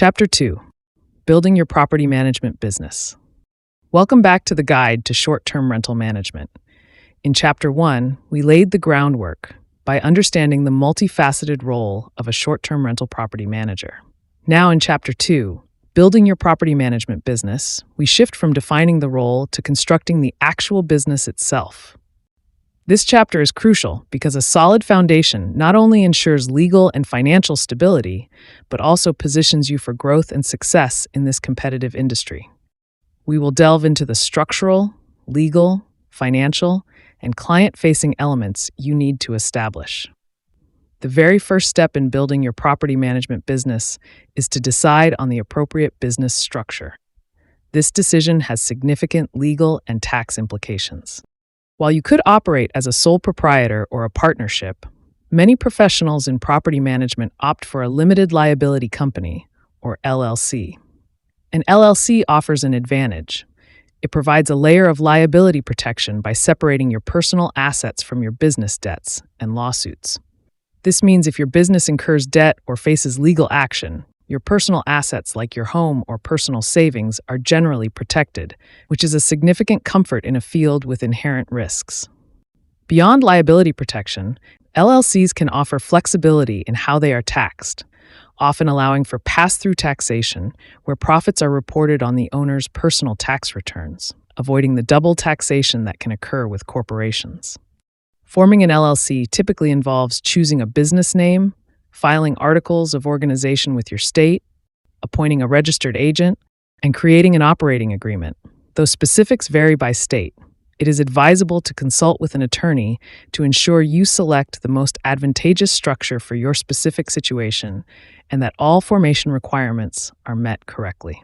Chapter 2. Building Your Property Management Business. Welcome back to the Guide to Short-Term Rental Management. In Chapter 1, we laid the groundwork by understanding the multifaceted role of a short-term rental property manager. Now in Chapter 2, Building Your Property Management Business, we shift from defining the role to constructing the actual business itself. This chapter is crucial because a solid foundation not only ensures legal and financial stability, but also positions you for growth and success in this competitive industry. We will delve into the structural, legal, financial, and client-facing elements you need to establish. The very first step in building your property management business is to decide on the appropriate business structure. This decision has significant legal and tax implications. While you could operate as a sole proprietor or a partnership, many professionals in property management opt for a limited liability company, or LLC. An LLC offers an advantage. It provides a layer of liability protection by separating your personal assets from your business debts and lawsuits. This means if your business incurs debt or faces legal action, your personal assets like your home or personal savings are generally protected, which is a significant comfort in a field with inherent risks. Beyond liability protection, LLCs can offer flexibility in how they are taxed, often allowing for pass-through taxation where profits are reported on the owner's personal tax returns, avoiding the double taxation that can occur with corporations. Forming an LLC typically involves choosing a business name, filing articles of organization with your state, appointing a registered agent, and creating an operating agreement. Though specifics vary by state, it is advisable to consult with an attorney to ensure you select the most advantageous structure for your specific situation and that all formation requirements are met correctly.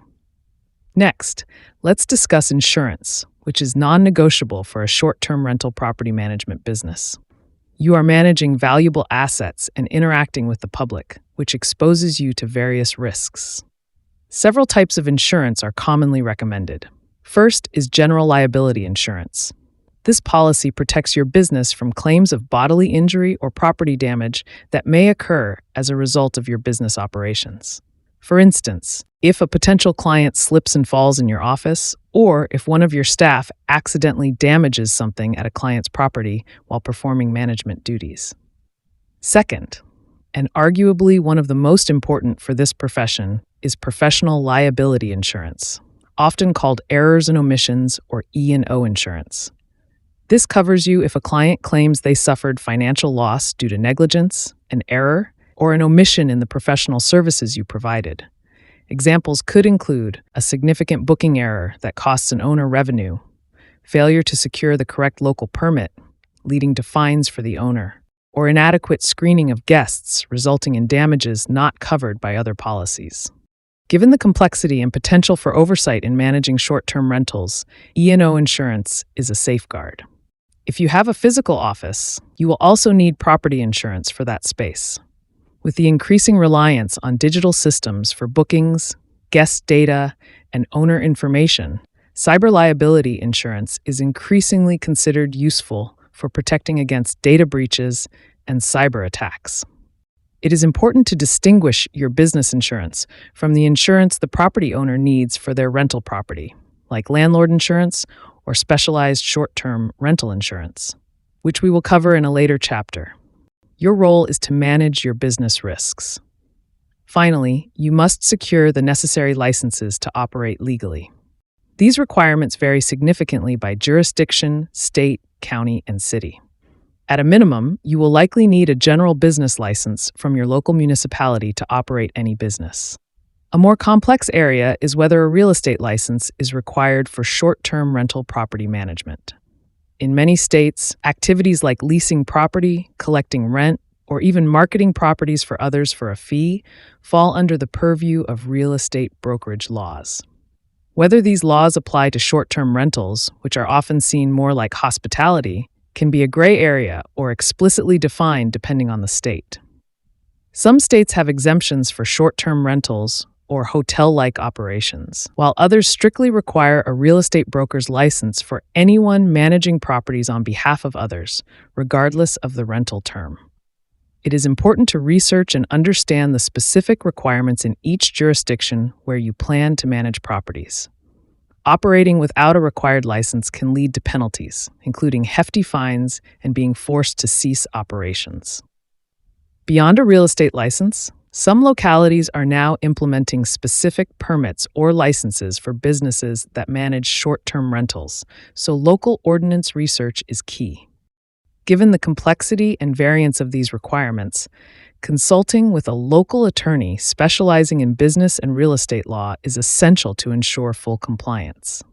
Next, let's discuss insurance, which is non-negotiable for a short-term rental property management business. You are managing valuable assets and interacting with the public, which exposes you to various risks. Several types of insurance are commonly recommended. First is general liability insurance. This policy protects your business from claims of bodily injury or property damage that may occur as a result of your business operations. For instance, if a potential client slips and falls in your office, or if one of your staff accidentally damages something at a client's property while performing management duties. Second, and arguably one of the most important for this profession, is professional liability insurance, often called errors and omissions or E&O insurance. This covers you if a client claims they suffered financial loss due to negligence, an error, or an omission in the professional services you provided. Examples could include a significant booking error that costs an owner revenue, failure to secure the correct local permit, leading to fines for the owner, or inadequate screening of guests resulting in damages not covered by other policies. Given the complexity and potential for oversight in managing short-term rentals, E&O insurance is a safeguard. If you have a physical office, you will also need property insurance for that space. With the increasing reliance on digital systems for bookings, guest data, and owner information, cyber liability insurance is increasingly considered useful for protecting against data breaches and cyber attacks. It is important to distinguish your business insurance from the insurance the property owner needs for their rental property, like landlord insurance or specialized short-term rental insurance, which we will cover in a later chapter. Your role is to manage your business risks. Finally, you must secure the necessary licenses to operate legally. These requirements vary significantly by jurisdiction, state, county, and city. At a minimum, you will likely need a general business license from your local municipality to operate any business. A more complex area is whether a real estate license is required for short-term rental property management. In many states, activities like leasing property, collecting rent, or even marketing properties for others for a fee fall under the purview of real estate brokerage laws. Whether these laws apply to short-term rentals, which are often seen more like hospitality, can be a gray area or explicitly defined depending on the state. Some states have exemptions for short-term rentals or hotel-like operations, while others strictly require a real estate broker's license for anyone managing properties on behalf of others, regardless of the rental term. It is important to research and understand the specific requirements in each jurisdiction where you plan to manage properties. Operating without a required license can lead to penalties, including hefty fines and being forced to cease operations. Beyond a real estate license, some localities are now implementing specific permits or licenses for businesses that manage short-term rentals, so local ordinance research is key. Given the complexity and variance of these requirements, consulting with a local attorney specializing in business and real estate law is essential to ensure full compliance.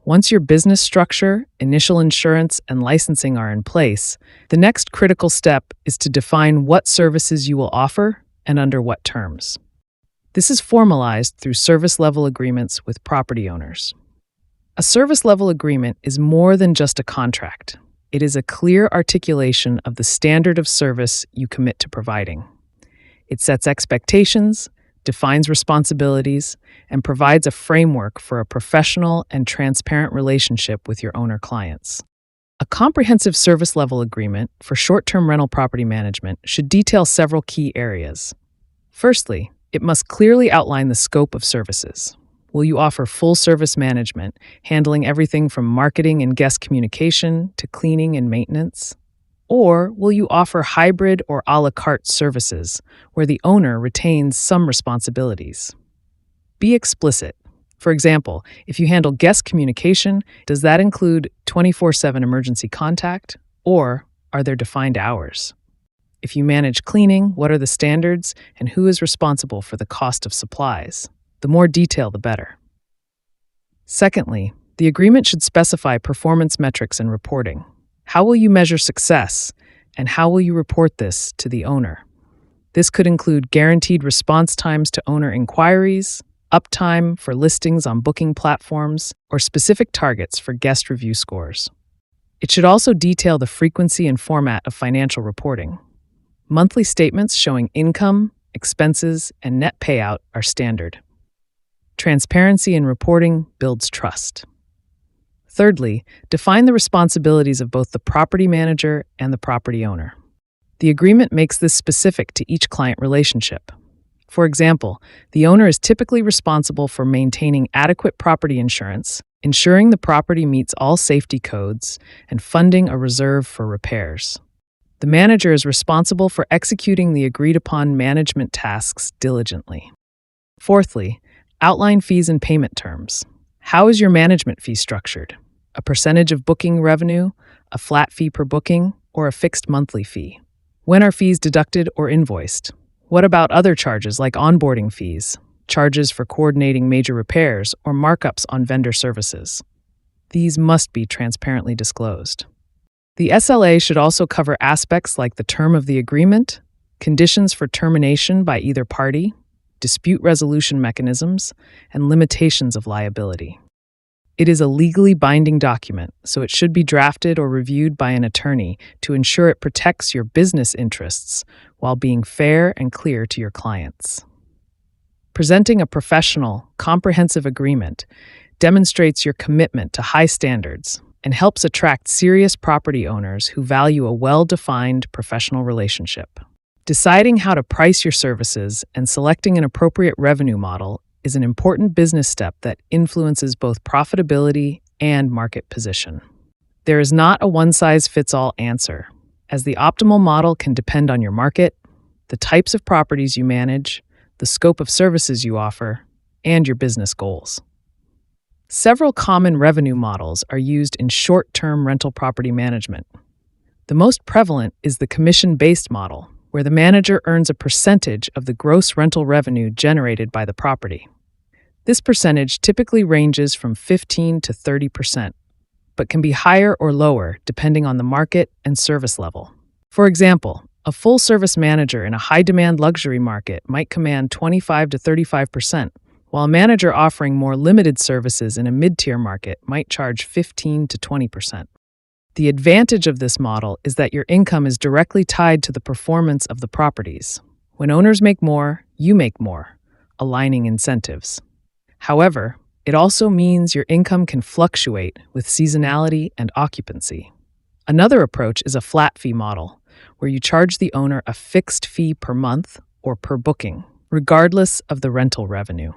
Once your business structure, initial insurance, and licensing are in place, the next critical step is to define what services you will offer and under what terms. This is formalized through service-level agreements with property owners. A service-level agreement is more than just a contract. It is a clear articulation of the standard of service you commit to providing. It sets expectations, defines responsibilities, and provides a framework for a professional and transparent relationship with your owner clients. A comprehensive service-level agreement for short-term rental property management should detail several key areas. Firstly, it must clearly outline the scope of services. Will you offer full-service management, handling everything from marketing and guest communication to cleaning and maintenance? Or will you offer hybrid or a la carte services, where the owner retains some responsibilities? Be explicit. For example, if you handle guest communication, does that include 24/7 emergency contact, or are there defined hours? If you manage cleaning, what are the standards and who is responsible for the cost of supplies? The more detail, the better. Secondly, the agreement should specify performance metrics and reporting. How will you measure success, and how will you report this to the owner? This could include guaranteed response times to owner inquiries, uptime for listings on booking platforms, or specific targets for guest review scores. It should also detail the frequency and format of financial reporting. Monthly statements showing income, expenses, and net payout are standard. Transparency in reporting builds trust. Thirdly, define the responsibilities of both the property manager and the property owner. The agreement makes this specific to each client relationship. For example, the owner is typically responsible for maintaining adequate property insurance, ensuring the property meets all safety codes, and funding a reserve for repairs. The manager is responsible for executing the agreed-upon management tasks diligently. Fourthly, outline fees and payment terms. How is your management fee structured? A percentage of booking revenue, a flat fee per booking, or a fixed monthly fee? When are fees deducted or invoiced? What about other charges like onboarding fees, charges for coordinating major repairs, or markups on vendor services? These must be transparently disclosed. The SLA should also cover aspects like the term of the agreement, conditions for termination by either party, dispute resolution mechanisms, and limitations of liability. It is a legally binding document, so it should be drafted or reviewed by an attorney to ensure it protects your business interests while being fair and clear to your clients. Presenting a professional, comprehensive agreement demonstrates your commitment to high standards and helps attract serious property owners who value a well-defined professional relationship. Deciding how to price your services and selecting an appropriate revenue model is an important business step that influences both profitability and market position. There is not a one-size-fits-all answer, as the optimal model can depend on your market, the types of properties you manage, the scope of services you offer, and your business goals. Several common revenue models are used in short-term rental property management. The most prevalent is the commission-based model, where the manager earns a percentage of the gross rental revenue generated by the property. This percentage typically ranges from 15 to 30%, but can be higher or lower depending on the market and service level. For example, a full-service manager in a high-demand luxury market might command 25 to 35%, while a manager offering more limited services in a mid-tier market might charge 15 to 20%. The advantage of this model is that your income is directly tied to the performance of the properties. When owners make more, you make more, aligning incentives. However, it also means your income can fluctuate with seasonality and occupancy. Another approach is a flat fee model, where you charge the owner a fixed fee per month or per booking, regardless of the rental revenue.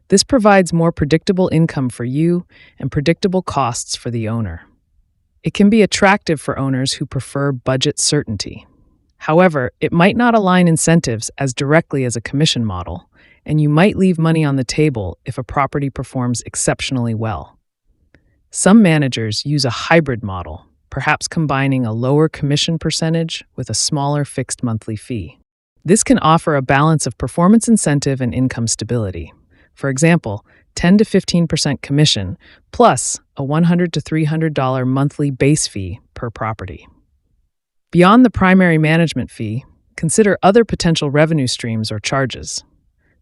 This provides more predictable income for you and predictable costs for the owner. It can be attractive for owners who prefer budget certainty. However, it might not align incentives as directly as a commission model, and you might leave money on the table if a property performs exceptionally well. Some managers use a hybrid model, perhaps combining a lower commission percentage with a smaller fixed monthly fee. This can offer a balance of performance incentive and income stability. For example, 10 to 15% commission plus a $100 to $300 monthly base fee per property. Beyond the primary management fee, consider other potential revenue streams or charges.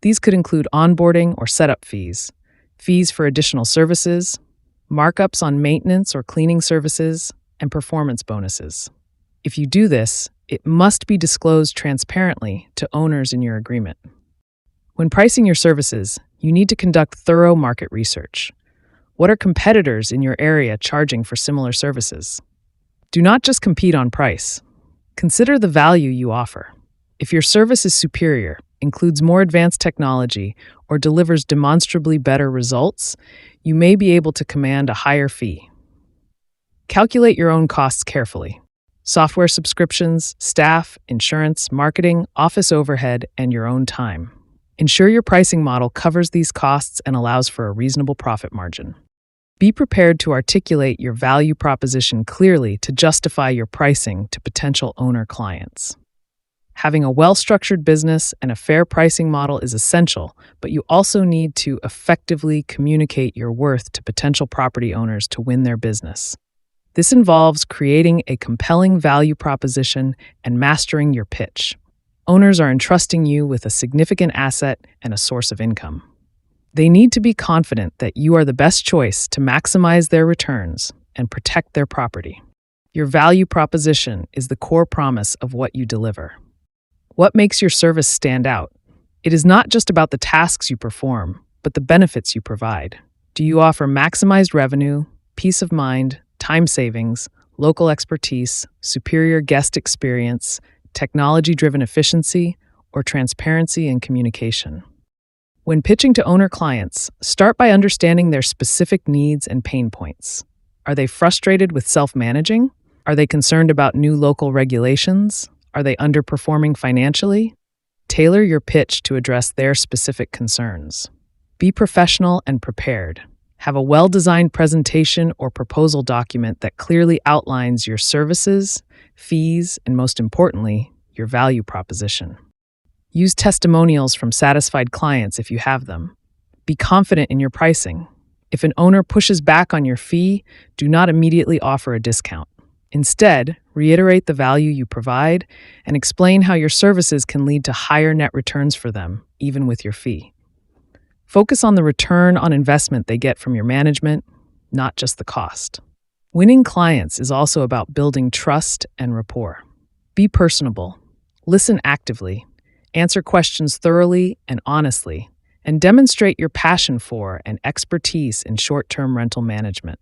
These could include onboarding or setup fees, fees for additional services, markups on maintenance or cleaning services, and performance bonuses. If you do this, it must be disclosed transparently to owners in your agreement. When pricing your services, you need to conduct thorough market research. What are competitors in your area charging for similar services? Do not just compete on price. Consider the value you offer. If your service is superior, includes more advanced technology, or delivers demonstrably better results, you may be able to command a higher fee. Calculate your own costs carefully. Software subscriptions, staff, insurance, marketing, office overhead, and your own time. Ensure your pricing model covers these costs and allows for a reasonable profit margin. Be prepared to articulate your value proposition clearly to justify your pricing to potential owner clients. Having a well-structured business and a fair pricing model is essential, but you also need to effectively communicate your worth to potential property owners to win their business. This involves creating a compelling value proposition and mastering your pitch. Owners are entrusting you with a significant asset and a source of income. They need to be confident that you are the best choice to maximize their returns and protect their property. Your value proposition is the core promise of what you deliver. What makes your service stand out? It is not just about the tasks you perform, but the benefits you provide. Do you offer maximized revenue, peace of mind, time savings, local expertise, superior guest experience, technology-driven efficiency, or transparency and communication? When pitching to owner clients, start by understanding their specific needs and pain points. Are they frustrated with self-managing? Are they concerned about new local regulations? Are they underperforming financially? Tailor your pitch to address their specific concerns. Be professional and prepared. Have a well-designed presentation or proposal document that clearly outlines your services, fees, and most importantly, your value proposition. Use testimonials from satisfied clients if you have them. Be confident in your pricing. If an owner pushes back on your fee, do not immediately offer a discount. Instead, reiterate the value you provide and explain how your services can lead to higher net returns for them, even with your fee. Focus on the return on investment they get from your management, not just the cost. Winning clients is also about building trust and rapport. Be personable. Listen actively. Answer questions thoroughly and honestly, and demonstrate your passion for and expertise in short-term rental management.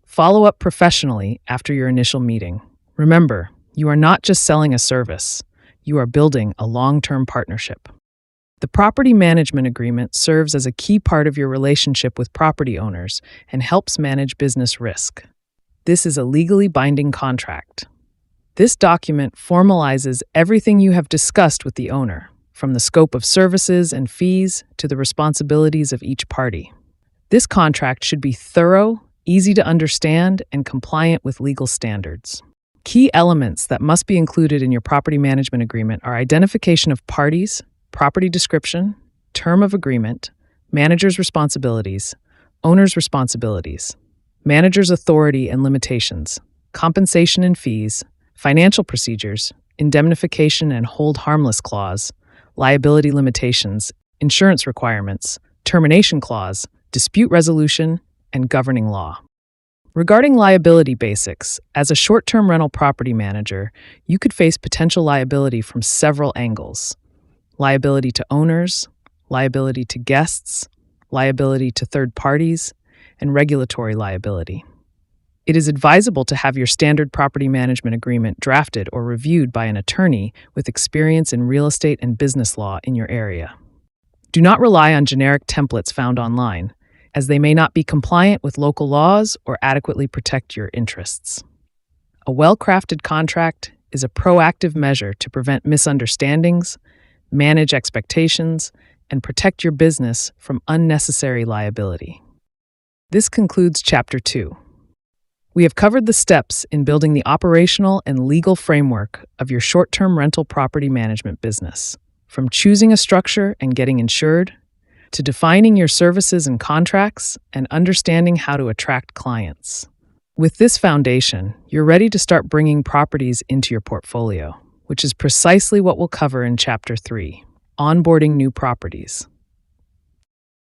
Follow up professionally after your initial meeting. Remember, you are not just selling a service, you are building a long-term partnership. The property management agreement serves as a key part of your relationship with property owners and helps manage business risk. This is a legally binding contract. This document formalizes everything you have discussed with the owner, from the scope of services and fees to the responsibilities of each party. This contract should be thorough, easy to understand, and compliant with legal standards. Key elements that must be included in your property management agreement are identification of parties, property description, term of agreement, manager's responsibilities, owner's responsibilities, manager's authority and limitations, compensation and fees, financial procedures, indemnification and hold harmless clause, liability limitations, insurance requirements, termination clause, dispute resolution, and governing law. Regarding liability basics, as a short-term rental property manager, you could face potential liability from several angles: liability to owners, liability to guests, liability to third parties, and regulatory liability. It is advisable to have your standard property management agreement drafted or reviewed by an attorney with experience in real estate and business law in your area. Do not rely on generic templates found online, as they may not be compliant with local laws or adequately protect your interests. A well-crafted contract is a proactive measure to prevent misunderstandings, manage expectations, and protect your business from unnecessary liability. This concludes Chapter 2. We have covered the steps in building the operational and legal framework of your short-term rental property management business, from choosing a structure and getting insured, to defining your services and contracts and understanding how to attract clients. With this foundation, you're ready to start bringing properties into your portfolio, which is precisely what we'll cover in Chapter 3, onboarding new properties.